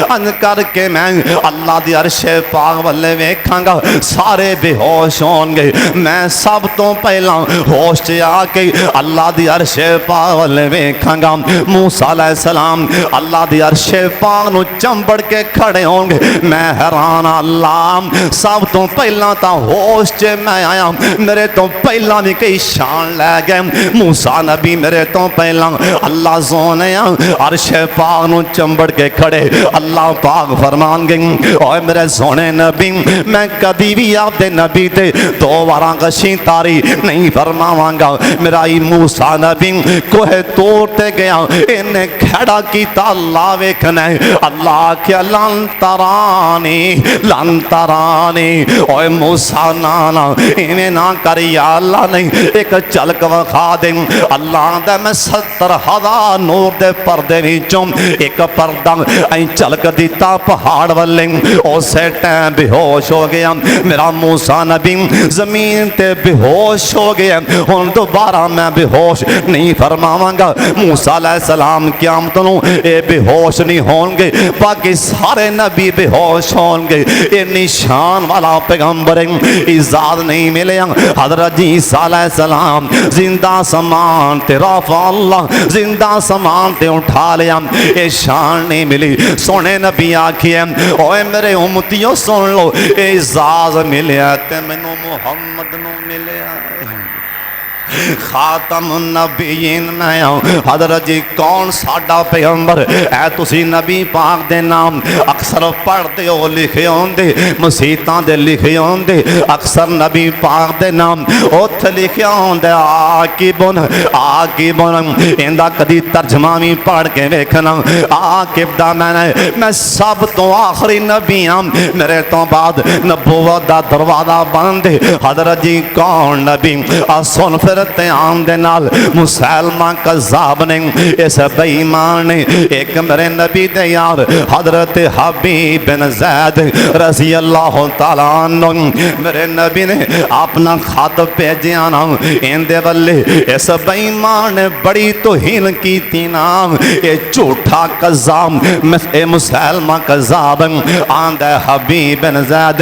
[SPEAKER 1] ان کر کے میں اللہ دی عرش پاک والے ویکھاں گا سارے بے ہوش ہون گے میں سب تو پہلا ہوش آ کے اللہ دی عرش پاک والے ویکھاں گا موسیٰ علیہ السلام اللہ دی عرش پاک نو چمبڑ کے کھڑے ہوں گے. میں حیران اللہ سب تو پہلا تا ہوش چ میں آیا, میرے تو پہلا بھی کئی شان لے گئے. موسیٰ نبی میرے تو پہلا, اللہ سونے عرش پاک نو چمبڑ کے کھڑے. اللہ پاک فرمان گئے اوے میرے سونے نبی میں کدی بھی آپ دے نبی تے دو واراں کشی تاری نہیں فرماواں گا. میرا ہی موسیٰ نبی کوہ طور تے گیا, انہیں کھڑا کیتا اللہ ویکھنا ہے. اللہ کیا لن ترانی لن ترانی, اوے موسیٰ نانا انہیں نہ کری یا اللہ نہیں, ایک چلک وکھا دیں. اللہ دے میں 70,000 نور دے پردے وچوں ایک پردہ این چلک دیتا پہاڑ والے, اسے ٹائم بے ہوش ہو گیا. میرا موسیٰ نبی زمین تے بے ہوش ہو گیا. ہن دوبارہ میں بے ہوش نہیں فرماواں گا. موسیٰ علیہ السلام قیامت نو اے بے ہوش نہیں ہون گے, باقی سارے نبی بے ہوش ہون گے. اے نشان والا پیغمبر اجازت نہیں ملے. حضرت عیسیٰ علیہ السلام زندہ سامان تے رفع اللہ زندہ سامان تے اٹھا لیا, اے شان نہیں ملی. سونے نبی آکھیے اوے میرے امتیوں سن لو, اے اجازت ملیا تے مینوں محمد نو ملیا. خاتم النبیین میں حضرت جی کون ساڈا پیغمبر اے تسی نبی پاک دے نام اکثر پڑھ دے ہو لکھے ہوندے مسیتاں دے لکھے ہوندے اکثر نبی پاک دے نام اوتھے لکھے ہوندے عاقبن عاقبن ایندا کدی ترجمہ بھی پڑھ کے ویکھنا. عاقب دا میں سب تو آخری نبی ہاں, میرے تو بعد نبوت دا دروازہ بند. حضرت جی کون نبی سن پھر آن دے نال مسلمہ کذاب نے اس بے ایمان نے ایک میرے نبی دے یار حضرت حبیب بن زید رضی اللہ تعالیٰ عنہ میرے نبی نے اپنا خط بھیجیا نا اندے والے اس بے ایمان نے بڑی توہین کی تھی نا. اے جھوٹا کذاب اے مسلمہ کذاب آندہ حبیب بن زید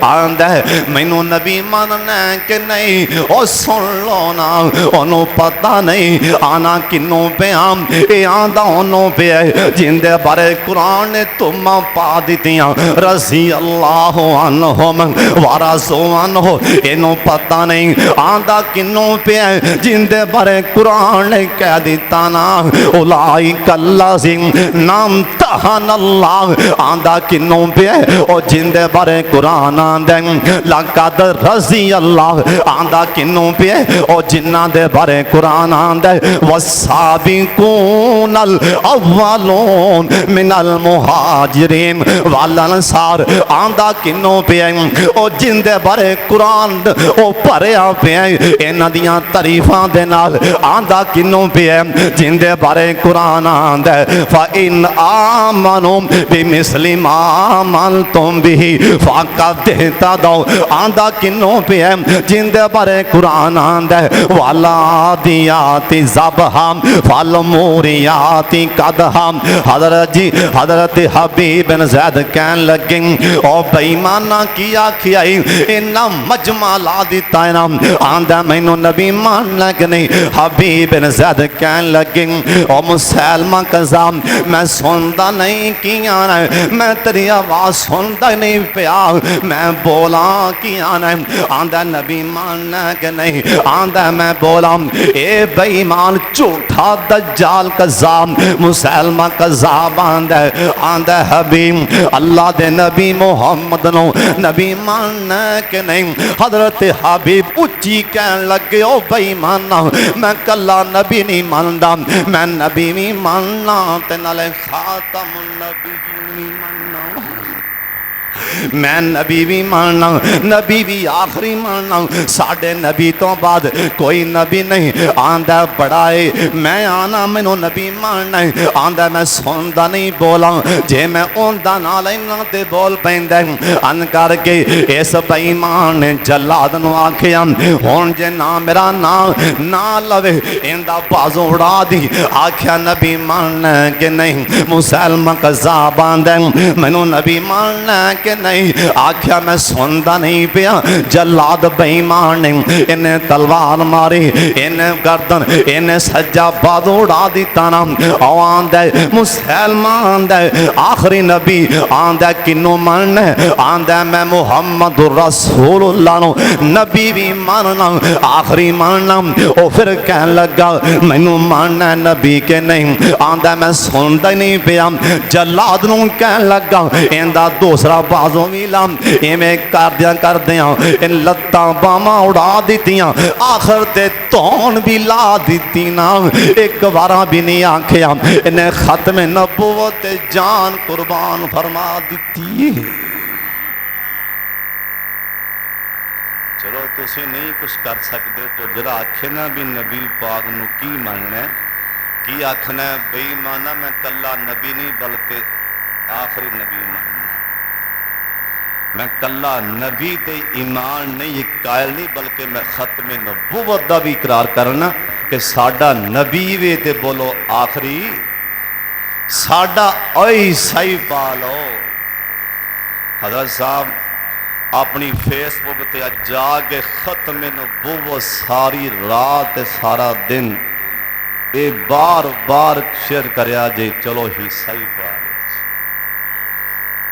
[SPEAKER 1] آندہ مینوں نبی ماننا کہ نہیں او سن لو نا انہوں پتہ نہیں آنا کنوں پہ آم اے آندہ انہوں پہ ہے جن دے بارے قرآن نے تم پا دیتیاں رضی اللہ عنہم ورضوا عنہ. انہوں پتہ نہیں آندہ کنوں پہ ہے جن دے بارے قرآن نے کہہ دیتا نا اولئک الذین امتحن اللہ. آندہ کنوں پہ ہے اور جن دے بارے قرآن آندہ لقد رضی اللہ. آندہ کنوں پہ ہے اور جنہ دے بارے قرآن آندہ والسابقون الاولون من المہاجرین والانصار. آندہ کنوں پہ ہیں اور جن دے بارے قرآن او پریا پہ ہیں انہ دیاں تعریفاں دے نال. آندہ کنوں پہ ہیں جن دے بارے قرآن آندہ فَإِنْ آمَنُوا بِمِثْلِ مَا آمَنْتُمْ بِهِ فَقَدْ اهْتَدَوْا. آندہ کنوں پہ ہیں جن دے بارے قرآن آندہ والعادیات ضبحا فالموریات قدحا. حضرت جی حضرت حبیب بن زید کہن لگیں او بے ایمانہ کیا کیائی انہا مجمع لا دیتا ہے نا. آندہ مینوں نبی مان لگ نہیں. حبیب بن زید کہن لگیں او مسلمہ کذاب میں سندا نہیں کیا نا, میں تیری آواز سندا نہیں پیا, میں بولا کیا نا. آندہ نبی مان لگ نہیں. آندہ میں بولا اے بے ایمان جھوٹا دجال کذاب مسلمہ کذاب. آندہ حبیب اللہ دے نبی محمد نو نبی ماننا کہ نہیں. حضرت حبیب اچھی کہن لگے او بے ایمان میں کلا نبی نہیں ماندا, میں نبی نہیں ماننا تے نالے خاتم النبی نہیں ماننا. میں نبی بھی ماننا نبی بھی آخری ماننا. ساڑھے نبی تو بعد کوئی نبی نہیں. آندہ بڑھائے میں آنا مینوں نبی ماننا. آندہ میں سندا نہیں بولا جے میں اوندہ نالینا تے بول پیندہ ان کر کے اس بے ایمان نے جلاد نو آکھیا ہون جے نا میرا نا لوے اندہ بازو اڑا دی. آکھیا نبی ماننا کہ نہیں مسلمہ کذاب. آندہ مینوں نبی ماننا کہ نہیں؟ آکھیا میں سندا نہیں پیا، جلاد بے ایمان نے انہیں تلوار ماری، انہیں گردن انہیں سجا بازو اڑا دیتا نا۔ او آندے مسلمان دے آخری نبی آندے کنو ماننے؟ آندے میں محمد رسول اللہ نو نبی بھی ماننا، آخری ماننا۔ او پھر کہن لگا مینوں ماننا نبی کے نہیں؟ آندہ میں سندا ہی نہیں پیا۔ جلاد نو کہن لگا ایندا دوسرا بازو بھی لام، ایویں کر دیاں ان لتاں باواں اڑا دیتیاں، آخر تے تون بھی لا دیتی نا۔ ایک بارہ بھی نہیں آکھیا، انہیں ختم نبوت جان قربان فرما دیتی۔ چلو تسی نہیں کچھ کر سکتے تو جڑا آکھے نا بھی نبی پاک نو کی ماننا ہے، کی آکھنا ہے بے ایمانہ میں کلا نبی نہیں بلکہ آخری نبی ماننا، میں کلا نبی تے ایمان نہیں یہ قائل نہیں بلکہ میں ختم نبوت دا بھی اقرار کرنا کہ ساڈا نبی وے تے بولو آخری، ساڈا اوئی سائی پالو۔ حضرت صاحب اپنی فیس بک تے جا کے ختم نبوت ساری رات سارا دن اے بار بار شیئر کریا جے، چلو حصہ ہی پا رہا جی،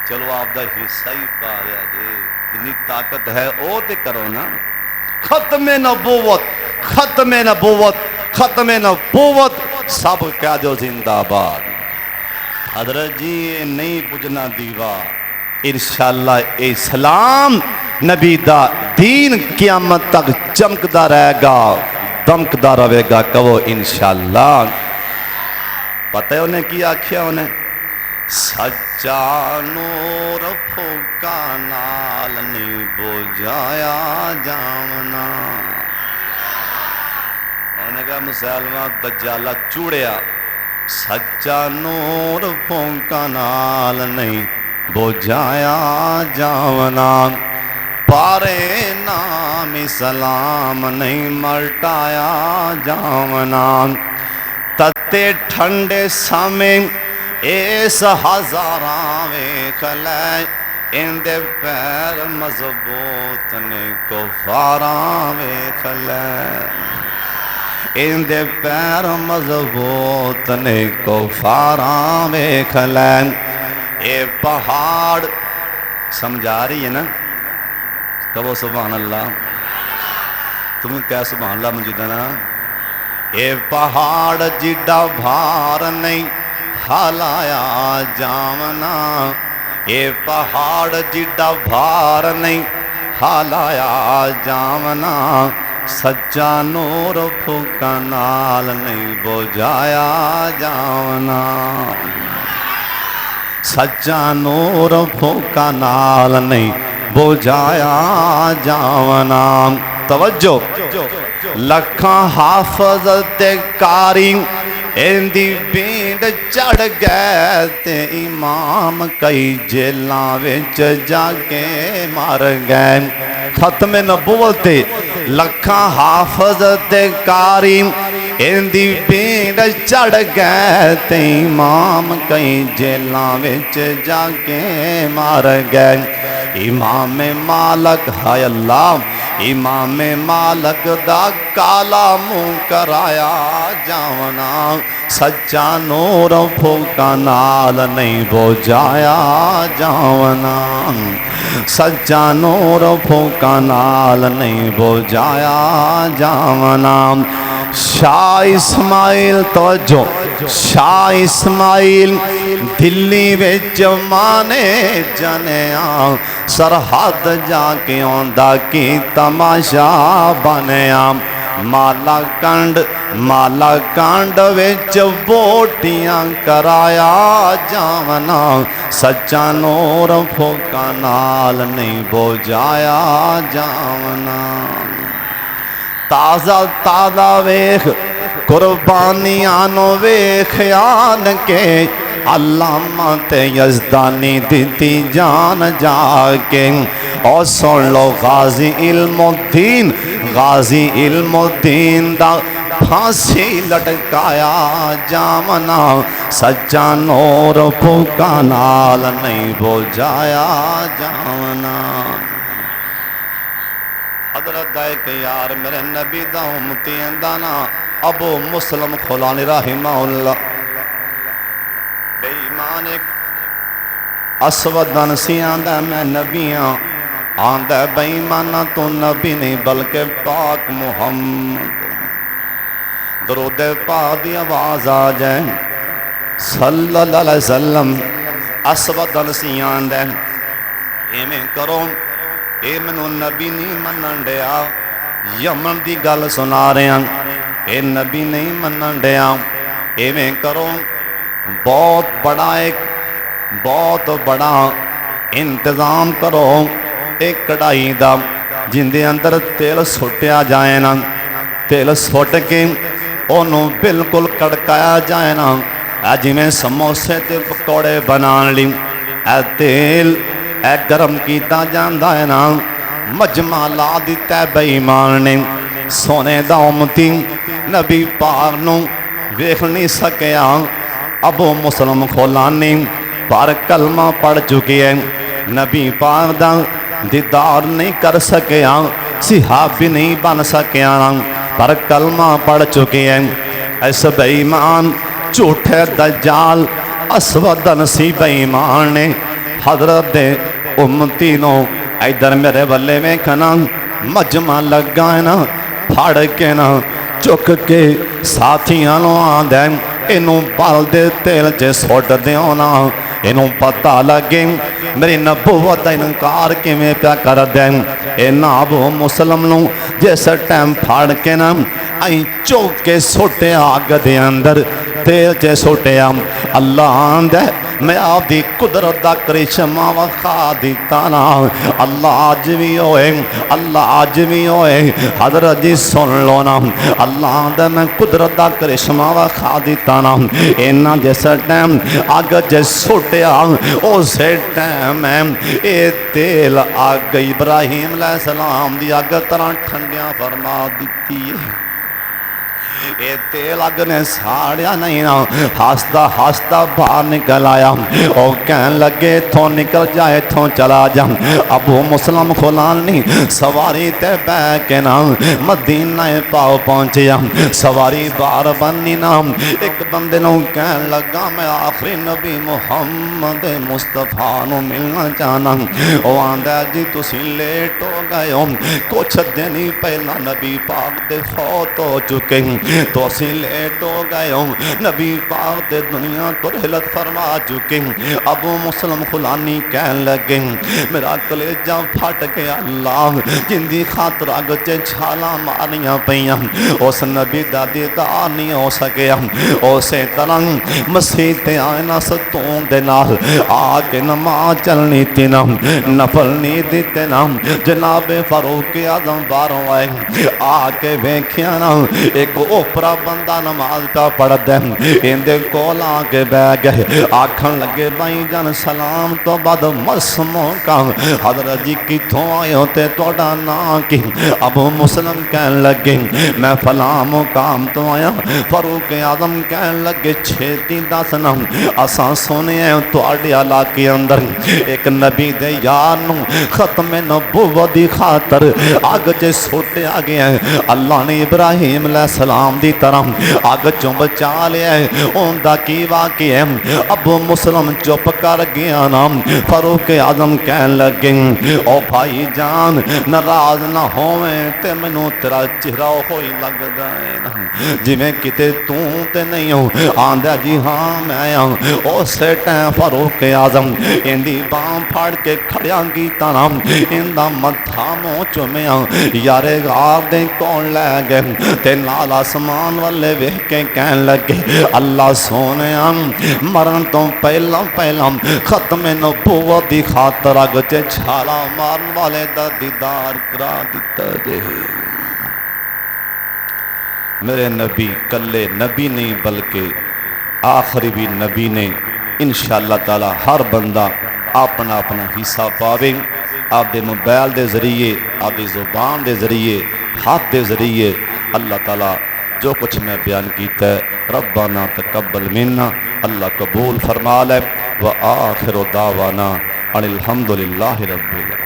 [SPEAKER 1] چلو آپ دا حصہ ہی پا رہا جی، جنی طاقت ہے او تے کرو نا۔ ختم نبوت، ختم نبوت، ختم نبوت، سب کہہ جو زندہ باد۔ حضرت جی نہیں پوجنا دیوار، انشاءاللہ اسلام نبی دا دین قیامت تک چمکدا رہے گا، دمکدا رہے گا، کہو انشاءاللہ۔ پتہ ہے انہیں کی آکھیا؟ انہیں سچا نور پھوکا نال نہیں بجھایا جامنا۔ انہیں کہا مسلمان دجالہ چوڑیا، سچا نور پھوکا نال نہیں بجھایا جامنا، پارے نام اسلام نہیں ملٹایا جامنا، تتے ٹھنڈے سامیں اس ہزاراں ویکھ لے، اندے پیر مضبوط نے کفاراں ویکھ لے، اندے پیر مضبوط نے کفاراں ویکھ لے۔ اے پہاڑ سمجھا رہی ہے نا؟ کہو سبحان اللہ، تمہیں کہہ سبحان اللہ مجھے نا۔ اے پہاڑ جڈا بھار نہیں ہلایا جامنا، اے پہاڑ جڈا بھار نہیں ہلایا جامنا، سچا نور پھوکا نال نہیں بجھایا جامنا، سچا نور پھوکا نال نہیں بجھایا جامنا۔ توجہ، لکھاں حافظ تے کاری ایندی بینڈ چڑھ گئے تے امام کئی جیلاں وچ جا کے مر گئے۔ ختم نبوت تے لکھاں حافظ تے کاری ایندی بینڈ چڑھ گئے تے امام کئی جیلاں وچ جا کے مر گئے۔ امام مالک ہائے اللہ، امام مالک دا کالا منہ کرایا جاونا، سچا نور پھوکا نال نہیں بجھایا جاونا، سچا نور پھوکا نال نہیں بجھایا جاونا۔ شاہ اسماعیل، توجہ، شاہ اسماعیل دلی وچ مانے جنیاں، سرحد جا کے آندا کی تماشا بنیا، مالا کنڈ وچ بوٹیاں کرایا جاونا، سچا نور پھوکا نال نہیں بجھایا جاونا۔ تازہ تازہ ویکھ قربانیاں نو ویکھ آن کے، علامہ تے یزدانی دیتی جان جا کے، اور سن لو غازی علم الدین، غازی علم الدین دا پھانسی لٹکایا جامنا سچا نور پھوکا نال نہیں بجھایا جامنا حضرت دائے کہ یار میرے نبی دا امتی اندانا ابو مسلم خلانی رحمہ اللہ بے ایمان ایک اسود انسی آندہ میں نبیاں آندہ بے ایمانہ تو نبی نہیں بلکہ پاک محمد درود پاک دی آواز آ جائے صلی اللہ علیہ وسلم اسود انسی آندہ اے میں کروں اے منو نبی نہیں منن ڈیا یمن دی گل سنا رہے ہیں اے نبی نہیں منن ڈیا اے میں کرو بہت بڑا انتظام کرو ایک کڑائی دا جن دے اندر تیل سٹیا جائے نا تیل سٹ کے انہوں بالکل کڑکایا جائے نا جی میں سموسے تے پکوڑے بنان لی اے تیل اے گرم کیتا جاندہ ہے نا مجمع لا دیتا ہے بے ایمان نے سونے دا امتی نبی پاک نو ویکھ نہیں سکیا ابو مسلم خولانی پر کلمہ پڑھ چکی ہے نبی پاک دا دیدار نہیں کر سکیا صحابی نہیں بن سکیا پر کلمہ پڑھ چکی ہے ایسا بے ایمان جھوٹے دجال اسود انسی بے ایمان نے حضرت دے امتی نو ایدر میرے بلے میں کھنا مجمع لگا ہے نا پھاڑ کے نا چک کے ساتھیاں نو آدھے انہوں بال دے تیل چے سوٹ دے ہونا انہوں پتہ لگے میری نبوت انکار کے میں پیا کر دیں اے نابو مسلم نو جیسے ٹیم پھاڑ کے نا آئیں چوک کے سوٹے آگ دے اندر تیل چے سوٹے اللہ آندھے میں آپ دی قدرت دا کرشمہ وخا دیتا نا اللہ آج بھی ہوئے اللہ آج بھی ہوئے حضرت جی سن لو نا اللہ دے میں قدرت دا کرشمہ وخا دیتا نا اینا جیسا ٹیم آگ جیسے سوٹے اسے ٹیم اے تیل آگ ابراہیم علیہ السلام دی آگ طرح ٹھنڈیاں فرما دیتی ہے اے تیل اگ نے ساڑیا نہیں نا ہاستا باہر نکل آیا او کہن لگے تھو نکل جائے تھو چلا جا ابو مسلم خلانی سواری تے بے کے نا مدینہ پاؤ پہنچیا سواری بار بنی نا ایک بندے نو کہن لگا میں آخری نبی محمد مصطفیٰ نو ملنا چاہنا او آندہ جی تسی لیٹ ہو گئے ہو کچھ دنی پہلا نبی پاک دے فوت ہو چکے تو اسی لیٹ ہو گئے ہوں نبی پاک دے دنیا تو رحلت فرما چکے ابو مسلم خلانی کہن لگے میرا کلیجہ پھٹ گیا اللہ جن دی خاطر آگ چے چھالا مارنیاں پئیاں اس نبی دا دیدار نہیں ہو سکیا اسے طرح مسیح تے آئینہ ستوں دے نال آکے نماز چلنی تھی نا نفل نہیں دیتے نا جناب فاروق اعظم باروں آئے آکے بیکھیا نا ایک اوپرا بندہ نماز کا پڑھ دے اندے کولا کے بے گئے آکھن لگے بھائی جان سلام تو بعد مسموں کا حضرت جی کی تھو آئے ہوتے توڑا نا کی ابو مسلم کہن لگے میں فلاں مقام تو آیا فاروق اعظم کہن لگے چھیتی دسنا اساں سونے ہیں تو آڑی علاقے اندر ایک نبی دے یار نو ختم نبوت دی خاطر آگ جے سوٹے آگے ہیں اللہ نے ابراہیم علیہ السلام دی طرح آگ چوں بچا لیا ہے ان دا کی واقعی ہے ابو مسلم چپ کر گیا نام فاروق اعظم کہن لگے او بھائی جان ناراض نہ ہوئے تے منو تیرا چہرہ ہوئی لگ گئے جی میں کتے تے نہیں ہوں آندہ جی ہاں میں آیا او سے ٹائم فاروق اعظم اندی بام پھاڑ کے کھڑیاں کی تنام اندہ مدھا موچو میں یارے غار دیں کون لے گئے تے نال آسمان والے وے کے کہن لگے اللہ سونے مرن تو پہلا ختم نبوت دی خاطر اگچے چھالا مارن والے دا دیدار کرا دیتا دے میرے نبی کلے نبی نہیں بلکہ آخری بھی نبی نے انشاءاللہ تعالی ہر بندہ اپنا اپنا حصہ پاوے آپ دے موبائل دے ذریعے آپ دے زبان دے ذریعے ہاتھ دے ذریعے اللہ تعالی جو کچھ میں بیان کیتا ہے ربنا تقبل منا اللہ قبول فرما لے وآخر دعوانا ان الحمدللہ رب العالمین.